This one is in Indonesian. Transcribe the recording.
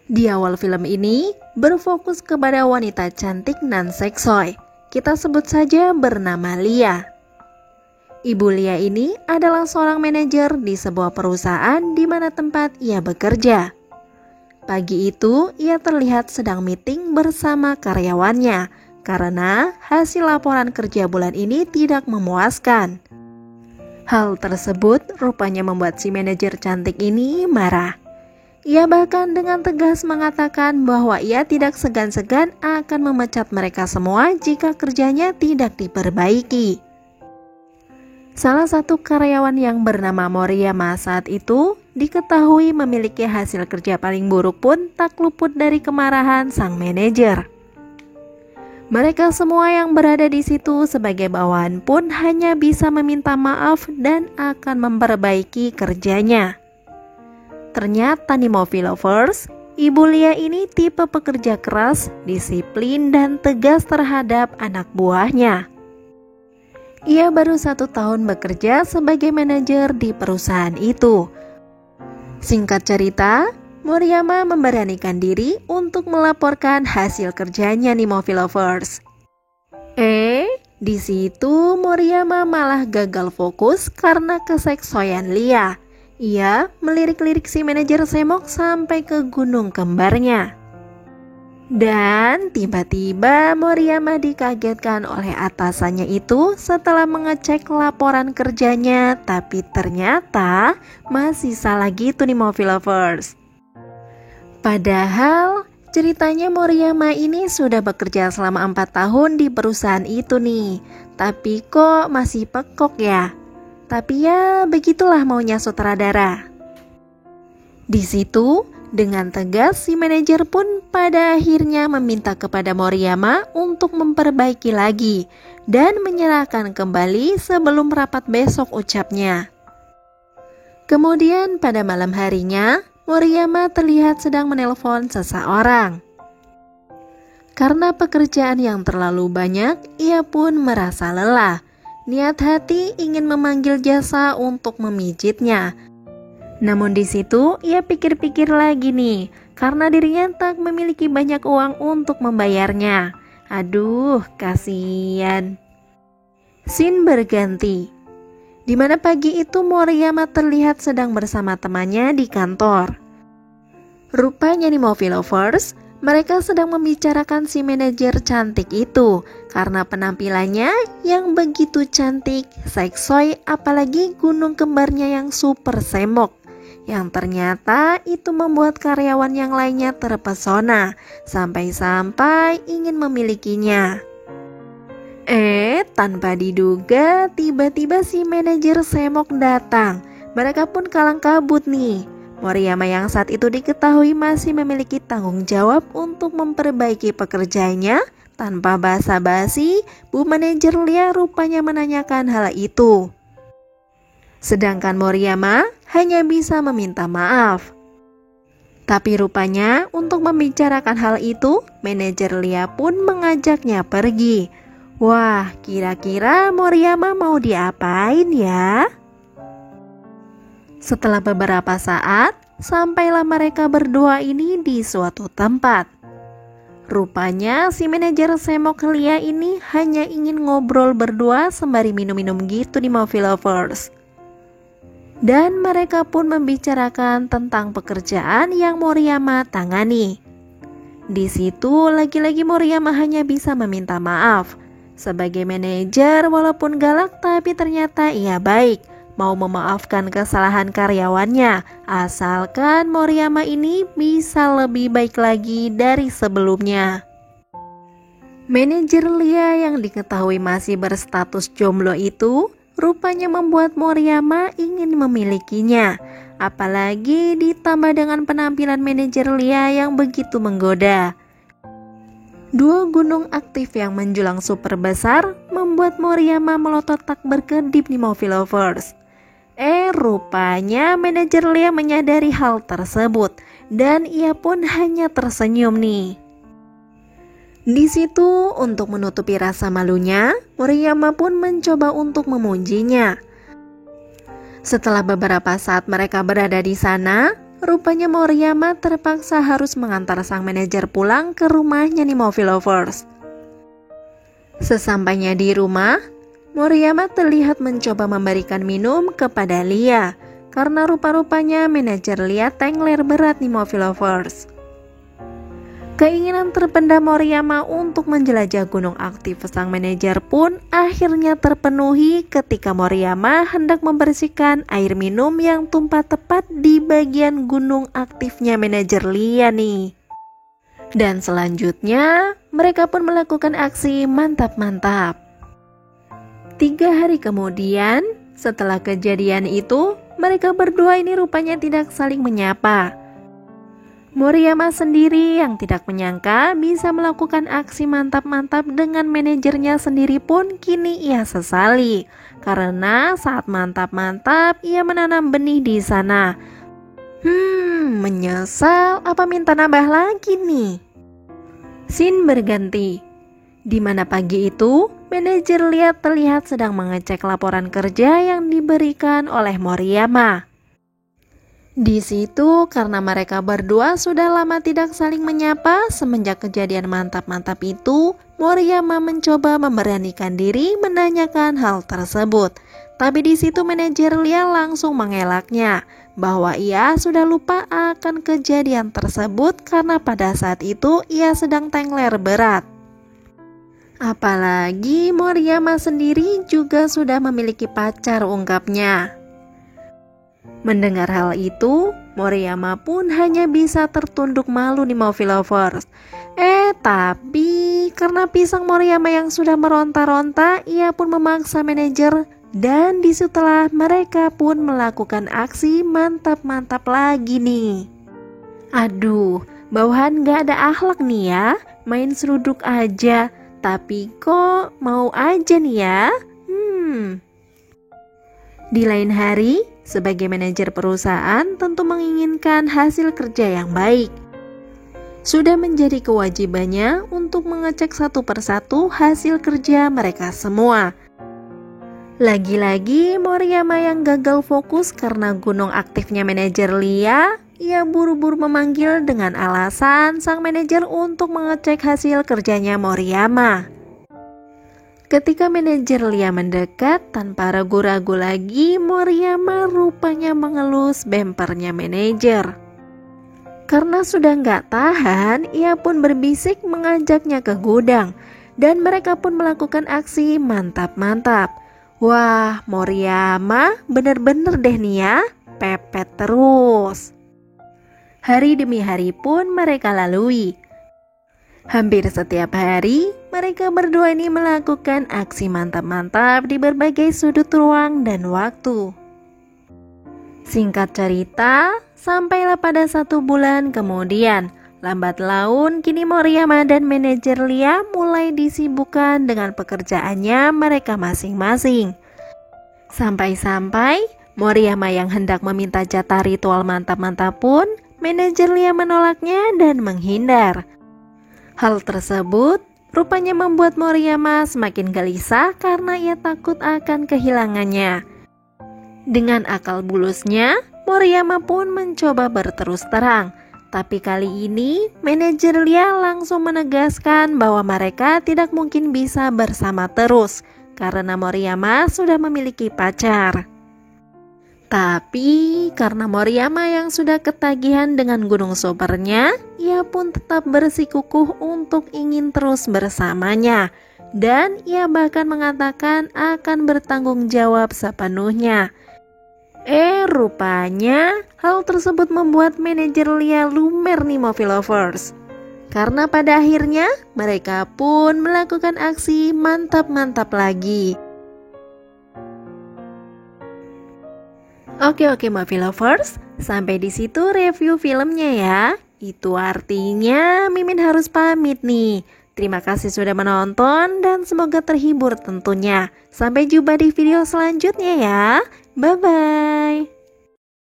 Di awal film ini berfokus kepada wanita cantik nan seksoi. Kita sebut saja bernama Lia. Ibu Lia ini adalah seorang manajer di sebuah perusahaan di mana tempat ia bekerja. Pagi itu ia terlihat sedang meeting bersama karyawannya karena hasil laporan kerja bulan ini tidak memuaskan. Hal tersebut rupanya membuat si manajer cantik ini marah. Ia bahkan dengan tegas mengatakan bahwa ia tidak segan-segan akan memecat mereka semua jika kerjanya tidak diperbaiki. Salah satu karyawan yang bernama Moriyama saat itu diketahui memiliki hasil kerja paling buruk pun tak luput dari kemarahan sang manajer. Mereka semua yang berada di situ sebagai bawahan pun hanya bisa meminta maaf dan akan memperbaiki kerjanya. Ternyata nih Movie Lovers, Ibu Lia ini tipe pekerja keras, disiplin, dan tegas terhadap anak buahnya. Ia baru 1 tahun bekerja sebagai manajer di perusahaan itu. Singkat cerita, Moriyama memberanikan diri untuk melaporkan hasil kerjanya nih Movie Lovers. Di situ Moriyama malah gagal fokus karena keseksoyan Lia. Ia melirik-lirik si manajer semok sampai ke gunung kembarnya. Dan tiba-tiba Moriyama dikagetkan oleh atasannya itu setelah mengecek laporan kerjanya, tapi ternyata masih salah gitu nih Movie Lovers. Padahal ceritanya Moriyama ini sudah bekerja selama 4 tahun di perusahaan itu nih, tapi kok masih pekok ya? Tapi ya begitulah maunya sutradara. Di situ dengan tegas si manajer pun pada akhirnya meminta kepada Moriyama untuk memperbaiki lagi dan menyerahkan kembali sebelum rapat besok ucapnya. Kemudian pada malam harinya Moriyama terlihat sedang menelpon seseorang. Karena pekerjaan yang terlalu banyak, ia pun merasa lelah. Niat hati ingin memanggil jasa untuk memijitnya. Namun di situ ia pikir-pikir lagi nih, karena dirinya tak memiliki banyak uang untuk membayarnya. Aduh, kasihan. Scene berganti. Di mana pagi itu Moriyama terlihat sedang bersama temannya di kantor. Rupanya nih Movie Lovers, mereka sedang membicarakan si manajer cantik itu karena penampilannya yang begitu cantik, seksoi, apalagi gunung kembarnya yang super semok. Yang ternyata itu membuat karyawan yang lainnya terpesona sampai-sampai ingin memilikinya. Tanpa diduga tiba-tiba si manajer semok datang. Mereka pun kalang kabut nih. Moriyama yang saat itu diketahui masih memiliki tanggung jawab untuk memperbaiki pekerjaannya. Tanpa basa-basi, Bu Manajer Lia rupanya menanyakan hal itu. Sedangkan Moriyama hanya bisa meminta maaf. Tapi rupanya untuk membicarakan hal itu, Manajer Lia pun mengajaknya pergi. Wah, kira-kira Moriyama mau diapain ya? Setelah beberapa saat, sampailah mereka berdua ini di suatu tempat. Rupanya si manajer semok Lia ini hanya ingin ngobrol berdua sembari minum-minum gitu di Movie Lovers. Dan mereka pun membicarakan tentang pekerjaan yang Moriyama tangani. Di situ lagi-lagi Moriyama hanya bisa meminta maaf. Sebagai manajer walaupun galak tapi ternyata ia baik. Mau memaafkan kesalahan karyawannya, asalkan Moriyama ini bisa lebih baik lagi dari sebelumnya. Manajer Lia yang diketahui masih berstatus jomblo itu rupanya membuat Moriyama ingin memilikinya. Apalagi ditambah dengan penampilan manajer Lia yang begitu menggoda. 2 gunung aktif yang menjulang super besar membuat Moriyama melotot tak berkedip di Movie Lovers. Rupanya manajer Lia menyadari hal tersebut dan ia pun hanya tersenyum nih. Di situ untuk menutupi rasa malunya, Moriyama pun mencoba untuk memujinya. Setelah beberapa saat mereka berada di sana, rupanya Moriyama terpaksa harus mengantar sang manajer pulang ke rumahnya nih Movie Lovers. Sesampainya di rumah, Moriyama terlihat mencoba memberikan minum kepada Lia karena rupa-rupanya manajer Lia tengler berat nih Movie Lovers. Keinginan terpendam Moriyama untuk menjelajah gunung aktif sang manajer pun akhirnya terpenuhi ketika Moriyama hendak membersihkan air minum yang tumpah tepat di bagian gunung aktifnya manajer Lia nih. Dan selanjutnya mereka pun melakukan aksi mantap-mantap. 3 hari kemudian setelah kejadian itu, mereka berdua ini rupanya tidak saling menyapa. Moriyama sendiri yang tidak menyangka bisa melakukan aksi mantap-mantap dengan manajernya sendiri pun kini ia sesali. Karena saat mantap-mantap ia menanam benih di sana. Menyesal apa minta nambah lagi nih? Scene berganti. Di mana pagi itu, manajer Lia terlihat sedang mengecek laporan kerja yang diberikan oleh Moriyama. Di situ karena mereka berdua sudah lama tidak saling menyapa semenjak kejadian mantap-mantap itu, Moriyama mencoba memberanikan diri menanyakan hal tersebut. Tapi di situ manajer Lia langsung mengelaknya bahwa ia sudah lupa akan kejadian tersebut karena pada saat itu ia sedang tengler berat. Apalagi Moriyama sendiri juga sudah memiliki pacar, ungkapnya. Mendengar hal itu, Moriyama pun hanya bisa tertunduk malu nih Movie Lovers. Tapi karena pisang Moriyama yang sudah meronta-ronta, ia pun memaksa manajer dan disitulah mereka pun melakukan aksi mantap-mantap lagi nih. Aduh, bawahan gak ada akhlak nih ya, main seruduk aja, tapi kok mau aja nih ya. Di lain hari, sebagai manajer perusahaan tentu menginginkan hasil kerja yang baik. Sudah menjadi kewajibannya untuk mengecek satu persatu hasil kerja mereka semua. Lagi-lagi Moriyama yang gagal fokus karena gunung aktifnya manajer Lia, ia buru-buru memanggil dengan alasan sang manajer untuk mengecek hasil kerjanya Moriyama. Ketika manajer Lia mendekat, tanpa ragu-ragu lagi, Moriyama rupanya mengelus bempernya manajer. Karena sudah nggak tahan, ia pun berbisik mengajaknya ke gudang. Dan mereka pun melakukan aksi mantap-mantap. Wah, Moriyama bener-bener deh nih ya, pepet terus. Hari demi hari pun mereka lalui. Hampir setiap hari, mereka berdua ini melakukan aksi mantap-mantap di berbagai sudut ruang dan waktu. Singkat cerita, sampailah pada 1 bulan kemudian, lambat laun kini Moriyama dan manajer Lia mulai disibukkan dengan pekerjaannya mereka masing-masing. Sampai-sampai Moriyama yang hendak meminta jatah ritual mantap-mantap pun, manajer Lia menolaknya dan menghindar. Hal tersebut rupanya membuat Moriyama semakin gelisah karena ia takut akan kehilangannya. Dengan akal bulusnya, Moriyama pun mencoba berterus terang. Tapi kali ini, manajer Lia langsung menegaskan bahwa mereka tidak mungkin bisa bersama terus karena Moriyama sudah memiliki pacar. Tapi karena Moriyama yang sudah ketagihan dengan gunung supernya, ia pun tetap bersikukuh untuk ingin terus bersamanya. Dan ia bahkan mengatakan akan bertanggung jawab sepenuhnya. Rupanya hal tersebut membuat manajer Lia lumer nih Movie Lovers. Karena pada akhirnya mereka pun melakukan aksi mantap-mantap lagi. Oke Movie Lovers, sampai di situ review filmnya ya. Itu artinya Mimin harus pamit nih. Terima kasih sudah menonton dan semoga terhibur tentunya. Sampai jumpa di video selanjutnya ya. Bye bye.